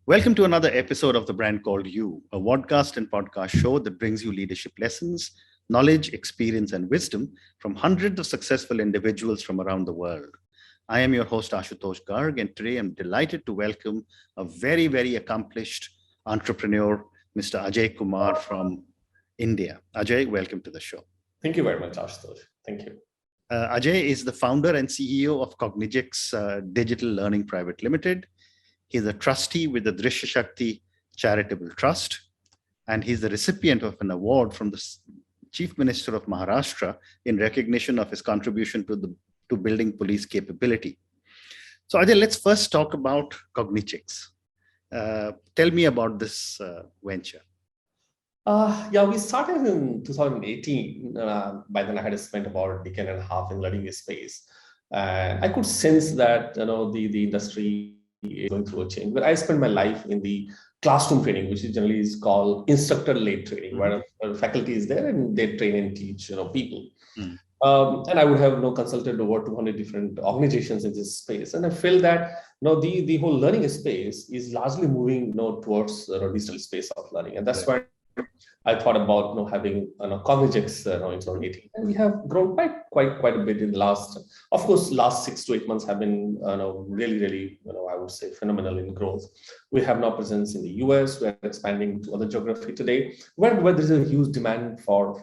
Welcome to another episode of The Brand Called You, a podcast and podcast show that brings you leadership lessons, knowledge, experience, and wisdom from hundreds of successful individuals from around the world. I am your host, Ashutosh Garg, and today I'm delighted to welcome a very, very accomplished entrepreneur, Mr. Ajay Kumar from India. Ajay, welcome to the show. Thank you very much, Ashutosh. Thank you. Ajay is the founder and CEO of Cognigix Digital Learning Private Limited. He's a trustee with the Drishyashakti Charitable Trust, and he's the recipient of an award from the Chief Minister of Maharashtra in recognition of his contribution to building police capability. So Ajay, let's first talk about Cognigix. Tell me about this venture. We started in 2018. By then I had spent about a decade and a half in learning this space. I could sense that the industry is going through a change. But I spent my life in the classroom training, which generally is called instructor-led training, where faculty is there and they train and teach people. And I would have consulted over 200 different organizations in this space, and I felt that the whole learning space is largely moving towards the digital space of learning, and that's why I thought about having Cognigix in 2018, and we have grown quite a bit in the last 6 to 8 months have been really I would say phenomenal in growth. We have now presence in the US. We are expanding to other geography today, where there's a huge demand for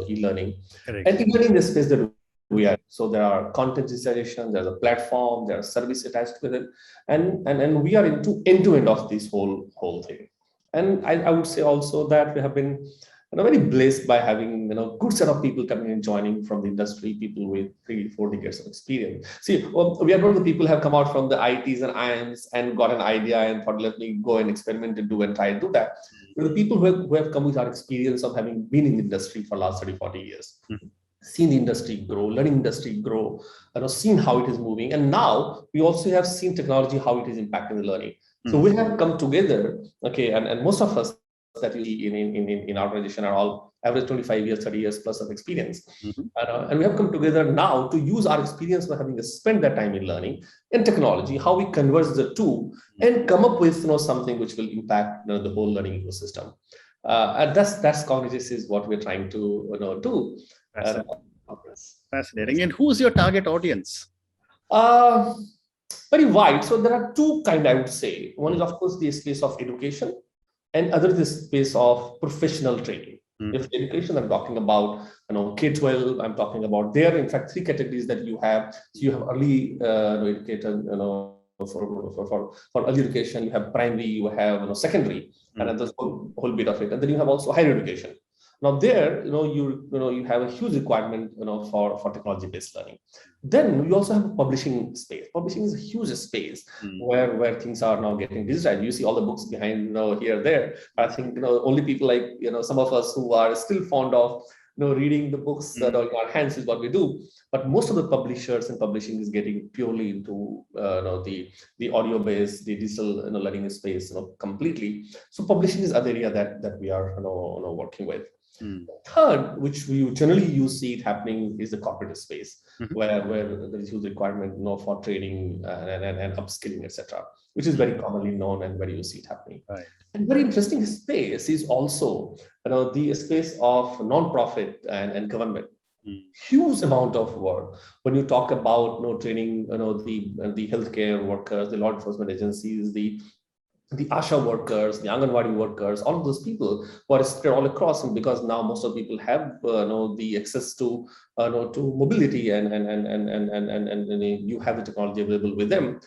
e-learning. Correct. And e-learning in the space that we are. So there are content digitization, there's a platform, there are services attached with it, and we are into end-to-end of this whole thing. And I would say also that we have been very blessed by having good set of people coming and joining from the industry, people with 3-4 decades of experience. See, we are not the people who have come out from the ITs and IIMs and got an idea and thought, let me go and experiment and do and that. We're the people who have come with our experience of having been in the industry for the last 30-40 years. Seen the industry grow, learning industry grow, seen how it is moving. And now we also have seen technology, how it is impacting the learning. So we have come together, and most of us that you see in our organization are all average 25 years, 30 years plus of experience. And we have come together now to use our experience by having spent that time in learning and technology, how we converge the two and come up with something which will impact the whole learning ecosystem. And that's Cognigix is what we're trying to do. Fascinating. And who's your target audience? Very wide. So there are two kinds, I would say. One is, of course, the space of education, and other is the space of professional training. If education, I'm talking about K-12. I'm talking about there. In fact, 3 categories that you have. So you have early educator, for early education. You have primary. You have secondary, and there's a whole bit of it. And then you have also higher education. Now there, you have a huge requirement, for technology-based learning. Then you also have a publishing space. Publishing is a huge space where things are now getting digitized. You see all the books behind, here, there. I think, only people like, some of us who are still fond of, reading the books that are in our hands is what we do. But most of the publishers and publishing is getting purely into, the audio-based, the digital, learning space, completely. So publishing is other area that we are, working with. Third, which we generally see it happening, is the corporate space, where there is huge requirement for training and upskilling, etc., which is very commonly known and where you see it happening. Right. And very interesting space is also the space of non-profit and government. Huge amount of work when you talk about training, the healthcare workers, the law enforcement agencies, the ASHA workers, the Anganwadi workers, all of those people who are spread all across, and because now most of the people have the access to mobility and you have the technology available with them,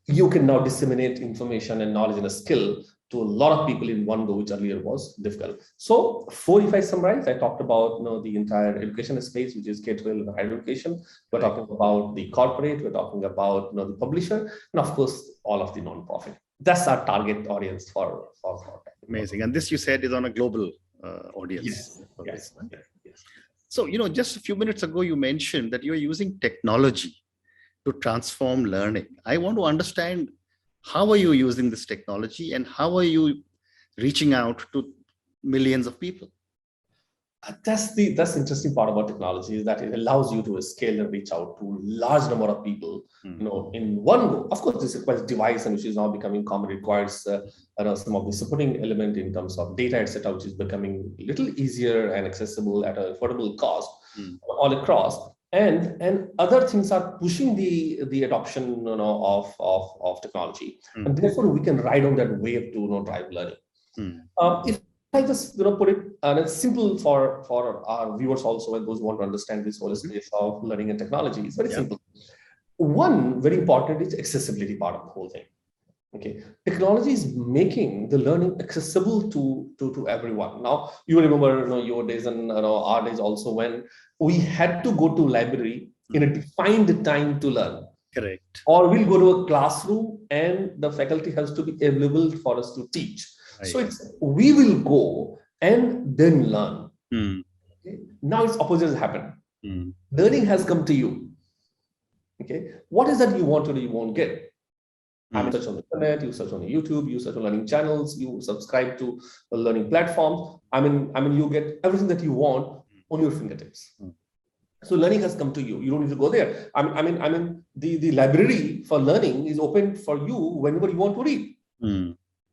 you can now disseminate information and knowledge and a skill to a lot of people in one go, which earlier was difficult. So, if I summarize, I talked about the entire education space, which is K-12 and higher education. We're talking about the corporate. We're talking about the publisher, and of course, all of the non-profit. That's our target audience for Amazing. And this, you said, is on a global audience. Yes. So, just a few minutes ago, you mentioned that you're using technology to transform learning. I want to understand, how are you using this technology and how are you reaching out to millions of people? That's the interesting part about technology, is that it allows you to scale and reach out to large number of people, in one go. Of course, this requires device, and which is now becoming common. It requires some of the supporting element in terms of data, etc., which is becoming a little easier and accessible at an affordable cost all across. And other things are pushing the adoption, of technology, and therefore we can ride on that wave to drive learning. If I just put it, and it's simple for our viewers also, and those who want to understand this whole space of learning and technology. It's very simple. One very important is accessibility part of the whole thing. Okay, technology is making the learning accessible to everyone. Now, you remember your days and our days also, when we had to go to library in a defined time to learn. Correct. Or we'll go to a classroom and the faculty has to be available for us to teach. Right. So we will go and then learn. Okay? Now it's opposite has happened. Learning has come to you. Okay, what is that you want to do? You won't get. I mean, search on the internet, you search on YouTube, you search on learning channels, you subscribe to learning platforms. I mean, you get everything that you want on your fingertips. So learning has come to you. You don't need to go there. I mean, the library for learning is open for you whenever you want to read.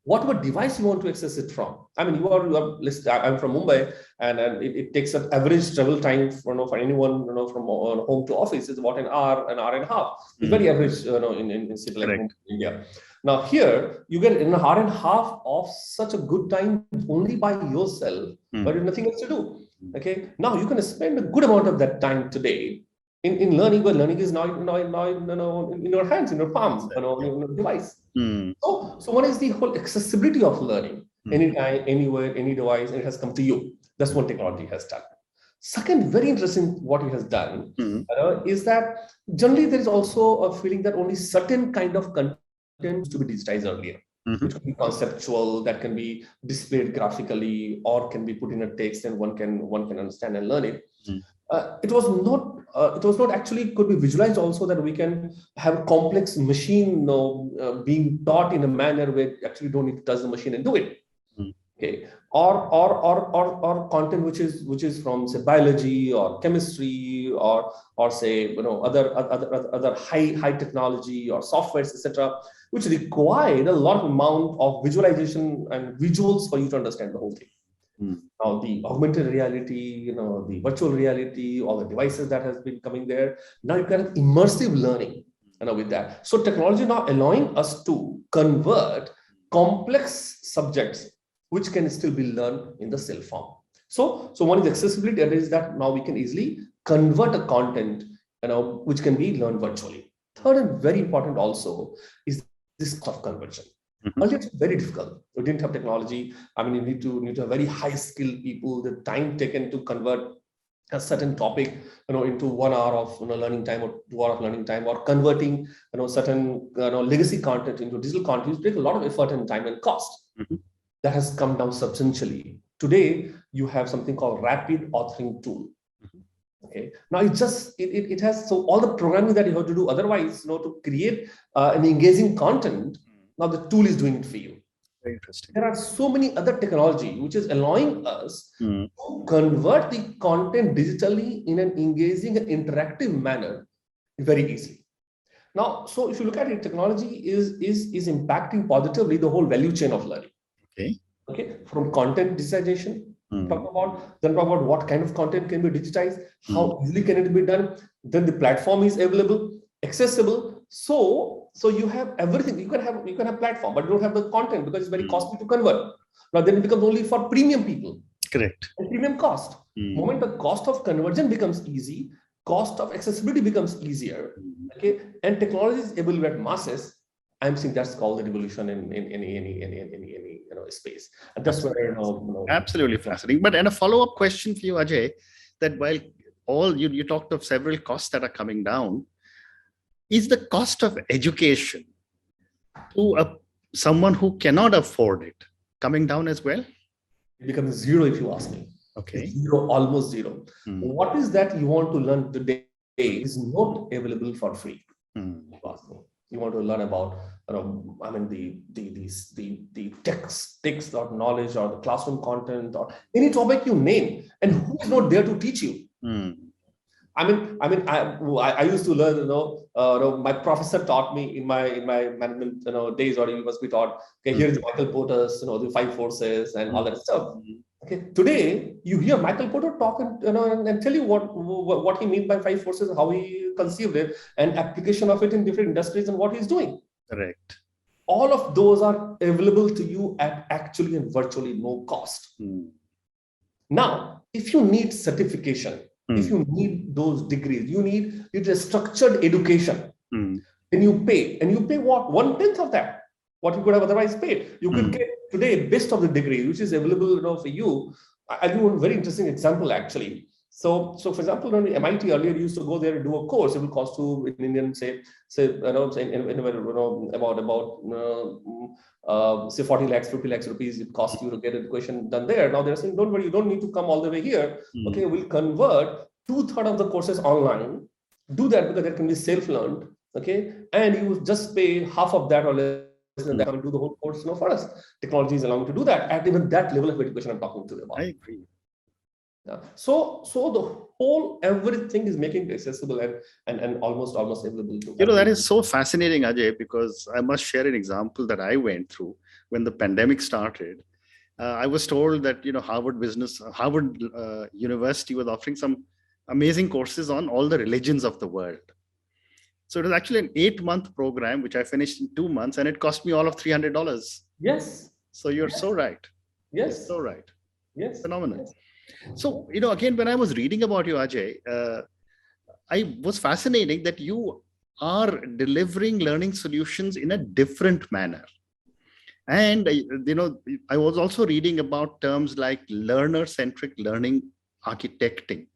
Whatever device you want to access it from. I mean, you are I'm from Mumbai, and it takes an average travel time for anyone from home to office is about an hour and a half. It's very average in city like India. Now here you get an hour and a half of such a good time only by yourself, but there's nothing else to do. Okay, now you can spend a good amount of that time today in learning, where learning is now in your hands, in your palm, in your device. So one is the whole accessibility of learning, anytime, anywhere, any device, and it has come to you. That's what technology has done. Second, very interesting, what it has done is that generally there is also a feeling that only certain kind of content is to be digitized earlier. Which can be conceptual, that can be displayed graphically, or can be put in a text, and one can understand and learn it. It was not actually could be visualized also, that we can have complex machine being taught in a manner where actually don't need to touch the machine and do it. Okay, or content which is from, say, biology or chemistry or say other high technology or softwares, etc., which required a lot of amount of visualization and visuals for you to understand the whole thing. Now the augmented reality, the virtual reality, all the devices that has been coming there. Now you can have immersive learning, with that. So technology now allowing us to convert complex subjects which can still be learned in the self form. So one is accessibility, and is that now we can easily convert a content, which can be learned virtually. Third, and very important also, is this cost of conversion. Earlier, it's very difficult. We didn't have technology. I mean, you need to have very high skilled people. The time taken to convert a certain topic, into 1 hour of learning time or 2 hours of learning time, or converting certain legacy content into digital content, take a lot of effort and time and cost. That has come down substantially. Today, you have something called rapid authoring tool. Okay. Now it has, so all the programming that you have to do otherwise, to create an engaging content. Now the tool is doing it for you. Very interesting. There are so many other technology which is allowing us to convert the content digitally in an engaging and interactive manner very easily. Now, so if you look at it, technology is impacting positively the whole value chain of learning. Okay. From content digitization, talk about what kind of content can be digitized, how easily can it be done. Then the platform is available, accessible. So you have everything. You can have platform, but you don't have the content because it's very costly to convert. Now then it becomes only for premium people. Correct. And premium cost. Moment the cost of conversion becomes easy, cost of accessibility becomes easier. Okay, and technology is able to get masses. I'm saying that's called the revolution in any space. And that's where absolutely fascinating. But and a follow-up question for you, Ajay, that while all you talked of several costs that are coming down, is the cost of education to someone who cannot afford it coming down as well? It becomes zero if you ask me. Okay. Zero, almost zero. What is that you want to learn today is not available for free. you want to learn about, the text or knowledge or the classroom content or any topic you name, and who is not there to teach you? I used to learn, my professor taught me in my management, days, or you must be taught, okay, here's Michael Porter's, the 5 forces and all that stuff. Okay, today you hear Michael Porter talk and tell you what he means by 5 forces, how he conceived it, and application of it in different industries and what he's doing. Correct. All of those are available to you at actually and virtually no cost. Now, if you need certification, if you need those degrees, you need a structured education, then you pay. And you pay what? 1/10 of that, what you could have otherwise paid. You could get today best of the degree, which is available for you. I'll give you a very interesting example, actually. So for example, MIT earlier used to go there and do a course. It will cost you in Indian, say about 40 lakhs, 50 lakhs rupees. It costs you to get education done there. Now they're saying, don't worry, you don't need to come all the way here. Okay, we'll convert 2/3 of the courses online. Do that because that can be self-learned. Okay, and you just pay half of that or less than that and do the whole course for us. Technology is allowing to do that at even that level of education I'm talking to you about. I agree. Yeah. So the whole everything is making it accessible and almost available to. That is so fascinating, Ajay, because I must share an example that I went through when the pandemic started. I was told that Harvard University was offering some amazing courses on all the religions of the world. So it was actually an 8-month program, which I finished in 2 months, and it cost me all of $300. Yes. So you're so right. Yes. You're so right. Yes. Phenomenal. Yes. So, again, when I was reading about you, Ajay, I was fascinating that you are delivering learning solutions in a different manner. And, I was also reading about terms like learner-centric learning architecting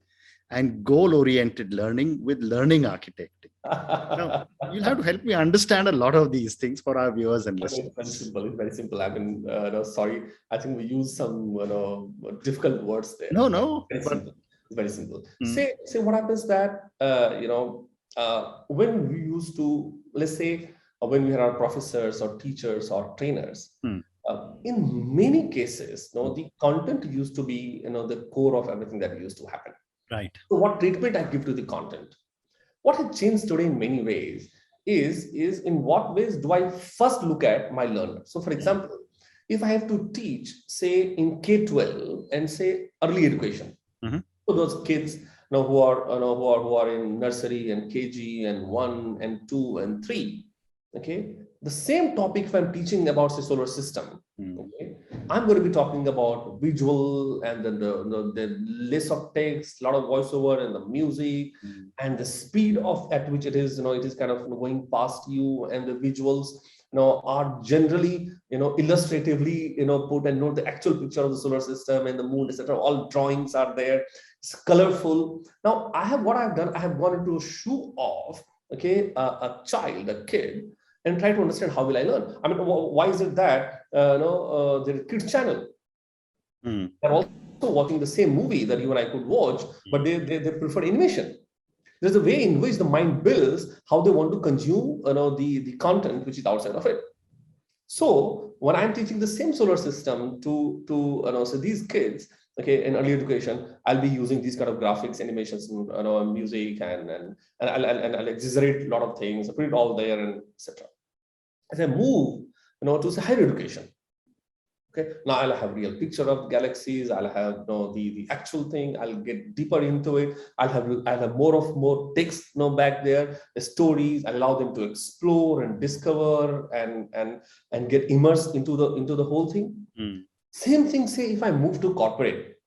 and goal-oriented learning with learning architecting. Now, you'll have to help me understand a lot of these things for our viewers and listeners. It's very simple. I mean, sorry, I think we use some difficult words there. No. It's very simple. Say what happens that when we used to, let's say, when we had our professors or teachers or trainers, in many cases, the content used to be the core of everything that used to happen. Right. So what treatment I give to the content? What has changed today in many ways is in what ways do I first look at my learner? So for example, if I have to teach, say in K-12 and say early education, so those kids who are in nursery and KG and 1 and 2 and 3, okay, the same topic if I'm teaching about the solar system, okay, I'm going to be talking about visual and then the list of text, a lot of voiceover and the music and the speed at which it is kind of going past you, and the visuals are generally illustratively put and the actual picture of the solar system and the moon, etc. All drawings are there. It's colorful. Now I have gone into a shoe off, okay, a kid, and try to understand how will I learn. I mean, why is it that there is kids channel? They're also watching the same movie that you and I could watch, but they prefer animation. There's a way in which the mind builds how they want to consume the content which is outside of it. So when I'm teaching the same solar system to so these kids, okay, in early education, I'll be using these kind of graphics, animations, music, and I'll exaggerate a lot of things, put it all there, and etc. As I move, to say higher education, okay, now I'll have real picture of galaxies. I'll have the actual thing. I'll get deeper into it. I'll have more text back there, the stories. I allow them to explore and discover and get immersed into the whole thing. Same thing, say if I move to corporate,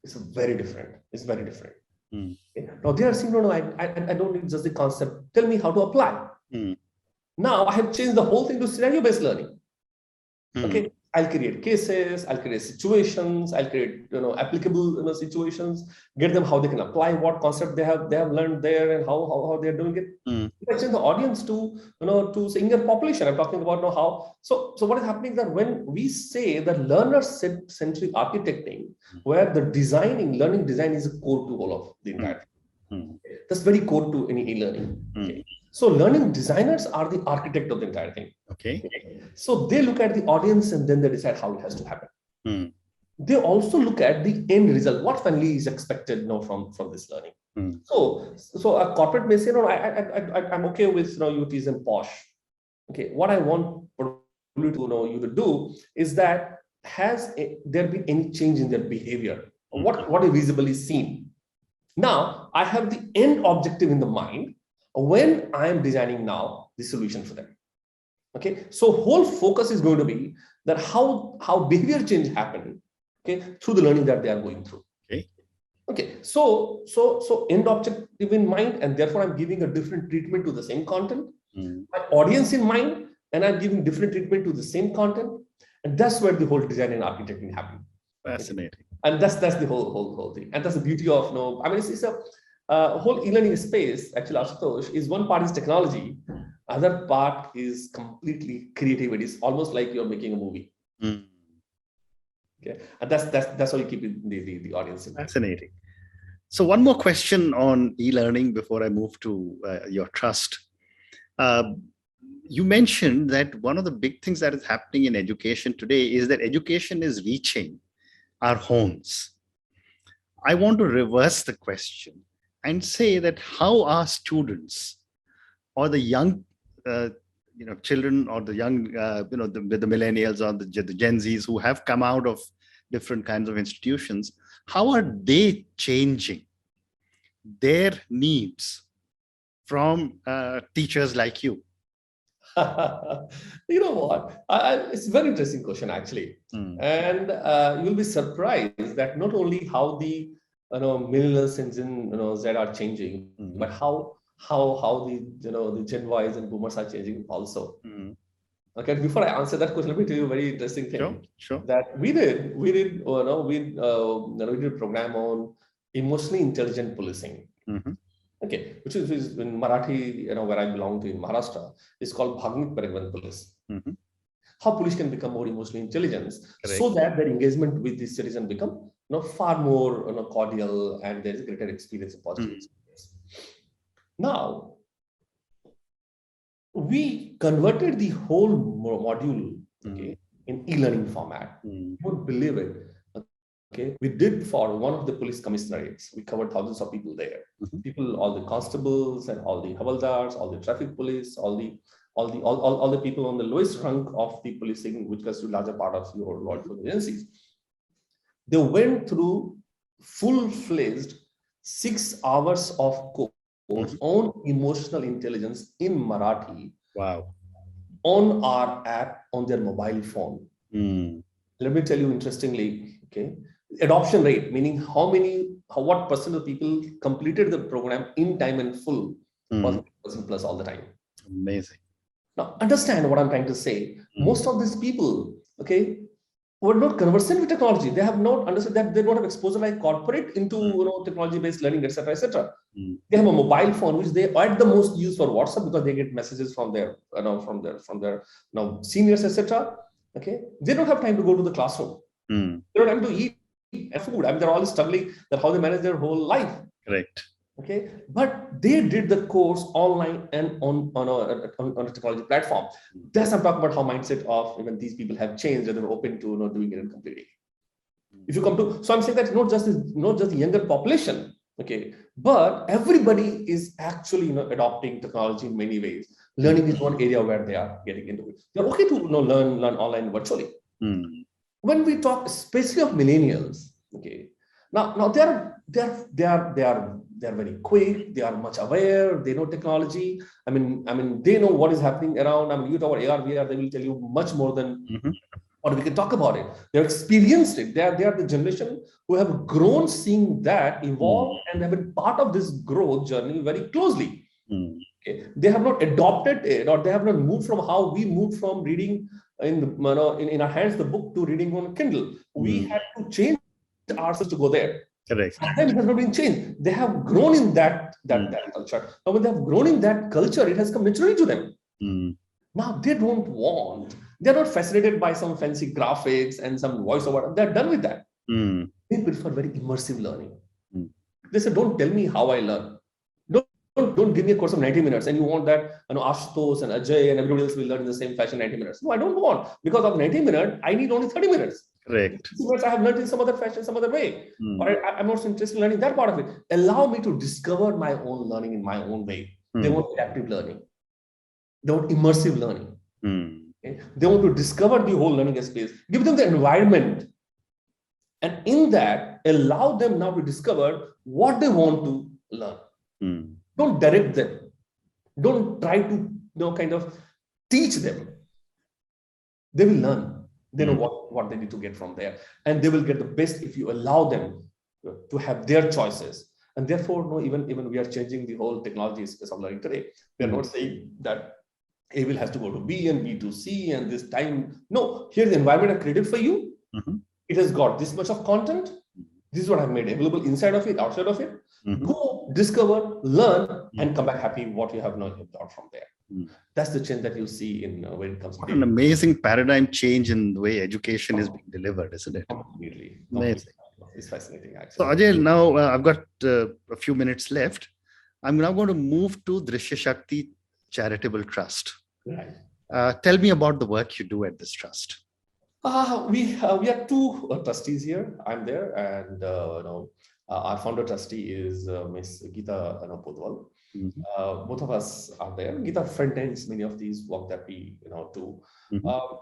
it's very different. Okay. Now they are saying, no, I don't need just the concept. Tell me how to apply. Now I have changed the whole thing to scenario-based learning. Okay, I'll create cases, I'll create situations, I'll create applicable situations, get them how they can apply what concept they have learned there and how they're doing it. If I change the audience to say younger population, I'm talking about how. So what is happening is that when we say the learner-centric architecting, where the learning design is a core to all of the entire thing. That's very core to any e-learning. Okay. So learning designers are the architect of the entire thing. Okay. So they look at the audience and then they decide how it has to happen. They also look at the end result, what finally is expected from this learning. So a corporate may say, no, I'm okay with UTs and POSH. Okay, what I want you to do is that has there been any change in their behavior? What is visibly seen? Now I have the end objective in the mind when I am designing now the solution for them. Okay, so whole focus is going to be that how behavior change happened, okay, through the learning that they are going through. Okay, so end objective in mind, and therefore I'm giving a different treatment to the same content. My audience in mind, and I'm giving different treatment to the same content, and that's where the whole design and architecting happen. Fascinating. And that's the whole thing, and that's the beauty of it's a whole e-learning space. Actually, Ashutosh, is one part is technology, other part is completely creativity. It's almost like you're making a movie. Okay, and that's how you keep the audience in mind. Fascinating. So one more question on e-learning before I move to your trust. You mentioned that one of the big things that is happening in education today is that education is reaching our homes. I want to reverse the question and say that how are students or the young children or the young the millennials or the Gen Zs who have come out of different kinds of institutions, how are they changing their needs from teachers like you? You know what? It's a very interesting question, actually. And you'll be surprised that not only how the millennials and Gen Z are changing, but how the the Gen Ys and Boomers are changing also. Okay, before I answer that question, let me tell you a very interesting thing. Sure. That we did a program on emotionally intelligent policing. Okay, which is in Marathi, where I belong to in Maharashtra, is called Bhagnik Paragvan Police. How police can become more emotionally intelligent, so that their engagement with the citizen become far more cordial, and there is a greater experience, a positive experience. Now, we converted the whole module, okay, in e-learning format. You won't believe it. Okay, we did for one of the police commissariats. We covered thousands of people there. People, all the constables and all the havaldars, all the traffic police, all the people on the lowest rank of the policing, which was a larger part of your law enforcement agencies. They went through full-fledged 6 hours of course on emotional intelligence in Marathi. Wow. On our app on their mobile phone. Let me tell you interestingly, okay, adoption rate, meaning what percent of people completed the program in time and full, was 100% plus all the time. Amazing. Now, understand what I'm trying to say. Most of these people, okay, were not conversant with technology. They have not understood that they don't have exposure like corporate into technology-based learning, etc., etc. They have a mobile phone which they at the most use for WhatsApp because they get messages from their seniors, etc. Okay, they don't have time to go to the classroom. They don't have time to eat food. I mean, they're all struggling that how they manage their whole life. Correct. Okay, but they did the course online and on a technology platform. That's I'm talking about how mindset of even these people have changed and they're open to doing it and completing. If you come to, so I'm saying that not just the younger population, okay, but everybody is actually adopting technology in many ways. Learning is one area where they are getting into it. They're okay to learn online virtually. When we talk especially of millennials, okay, now they're very quick. They are much aware. They know technology. I mean, they know what is happening around. I mean, you talk about AR, VR, they will tell you much more than what we can talk about it. They've experienced it. They are the generation who have grown seeing that evolve and have been part of this growth journey very closely. Okay. They have not adopted it, or they have not moved from how we moved from reading in our hands the book to reading on Kindle. We had to change ourselves to go there. Correct. And it has not been changed. They have grown in that culture. Now, when they have grown in that culture, it has come naturally to them. Now, they're not fascinated by some fancy graphics and some voiceover. They're done with that. They prefer very immersive learning. They said, don't tell me how I learn. Don't give me a course of 90 minutes and you want that Ashutosh and Ajay and everybody else will learn in the same fashion 90 minutes. No, I don't want. Because of 90 minutes, I need only 30 minutes. Correct. Minutes I have learned in some other fashion, some other way. Or I'm not interested in learning that part of it. Allow me to discover my own learning in my own way. They want adaptive learning. They want immersive learning. Okay? They want to discover the whole learning space. Give them the environment. And in that, allow them now to discover what they want to learn. Don't direct them. Don't try to kind of teach them. They will learn. They know what they need to get from there. And they will get the best if you allow them to have their choices. And therefore, even we are changing the whole technology space of learning today. We are not saying that A will has to go to B and B to C and this time. No, here's the environment I created for you. It has got this much of content. This is what I've made available inside of it, outside of it. Go discover, learn, and come back happy what you have learned from there. That's the change that you see in when it comes to an amazing paradigm change in the way education is being delivered, isn't it? Completely. Amazing. It's fascinating, actually. So Ajay, now I've got a few minutes left. I'm now going to move to Drishyashakti Charitable Trust. Right. Tell me about the work you do at this trust. We have two trustees here. I'm there, and our founder trustee is Miss Geeta Podwal. Both of us are there. Geeta front ends many of these work that we do.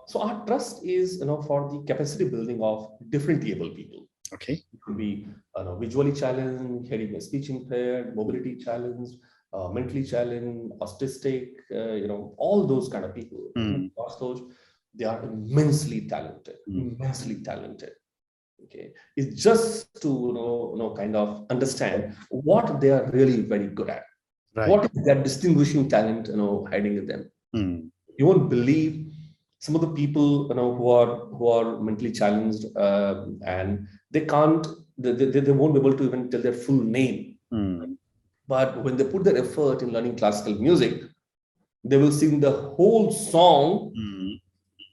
So our trust is for the capacity building of differently able people. Okay. It could be visually challenged, hearing and speech impaired, mobility challenged, mentally challenged, autistic, all those kind of people. They are immensely talented, Okay, it's just to kind of understand what they are really very good at. Right. What is their distinguishing talent hiding in them? You won't believe some of the people who are mentally challenged and they can't, they won't be able to even tell their full name. But when they put their effort in learning classical music, they will sing the whole song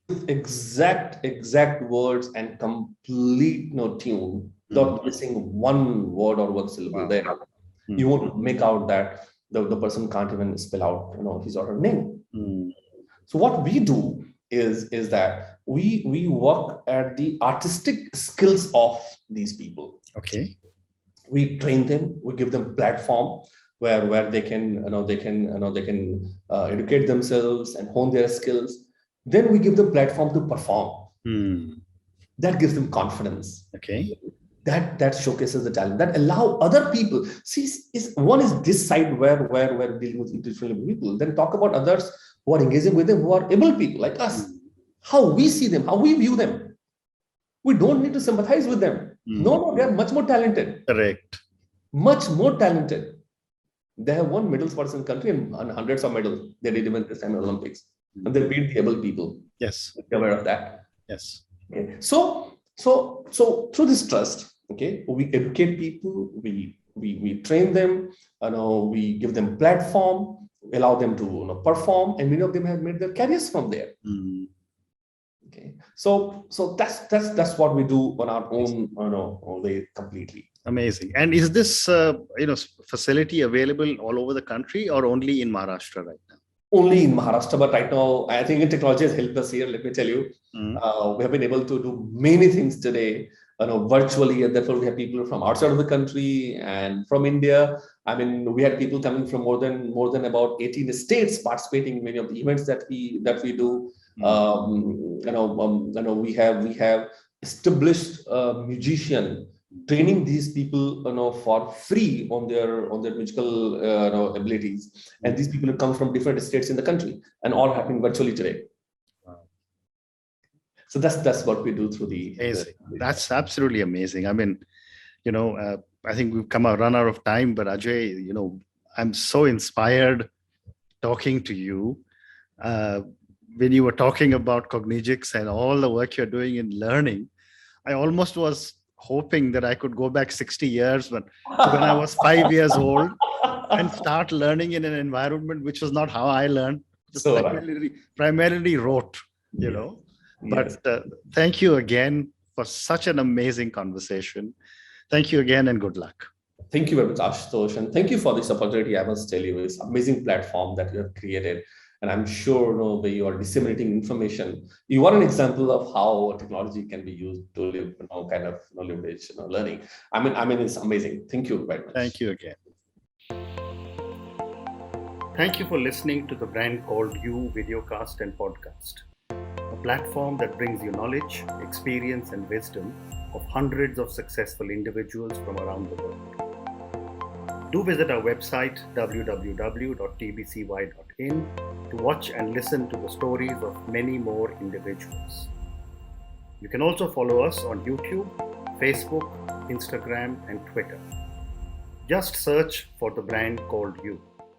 with exact words and complete tune, without missing one word or one syllable there. You won't make out that the person can't even spell out his or her name. So what we do is that we work at the artistic skills of these people. Okay. We train them. We give them platform where they can educate themselves and hone their skills. Then we give them platform to perform. That gives them confidence. Okay. That showcases the talent. That allow other people. See, one is this side where we're dealing with individual people. Then talk about others who are engaging with them, who are able people like us. How we see them, how we view them. We don't need to sympathize with them. No, they are much more talented. Correct. Much more talented. They have won medals for some country and hundreds of medals. They did even this time in Olympics. And they beat the able people. Yes. Be aware of that. Yes. Okay. So through this trust, okay, we educate people, we train them, we give them platform, allow them to perform, and many of them have made their careers from there. Okay, so that's what we do on our own way completely. Amazing. And is this facility available all over the country or only in Maharashtra right now? Only in Maharashtra, but right now I think technology has helped us here. Let me tell you, we have been able to do many things today, virtually, and therefore we have people from outside of the country and from India. I mean, we had people coming from more than about 18 states participating in many of the events that we do. We have established musician training these people for free on their musical abilities, and these people come from different states in the country and all happening virtually today. So that's what we do through the amazing. That's absolutely amazing. I mean, I think we've run out of time, but Ajay, I'm so inspired talking to you. When you were talking about Cognigix and all the work you're doing in learning, I almost was hoping that I could go back 60 years when I was 5 years old and start learning in an environment which was not how I learned, just primarily rote, Yes. But thank you again for such an amazing conversation. Thank you again and good luck. Thank you very much, Ashutosh, and thank you for this opportunity. I must tell you, it's an amazing platform that you have created, and I'm sure where you are disseminating information. You are an example of how technology can be used to live, kind of leverage learning. I mean, it's amazing. Thank you very much. Thank you again. Thank you for listening to the Brand Called You videocast and podcast, a platform that brings you knowledge, experience, and wisdom of hundreds of successful individuals from around the world. Do visit our website www.tbcy.in to watch and listen to the stories of many more individuals. You can also follow us on YouTube, Facebook, Instagram, and Twitter. Just search for the Brand Called You.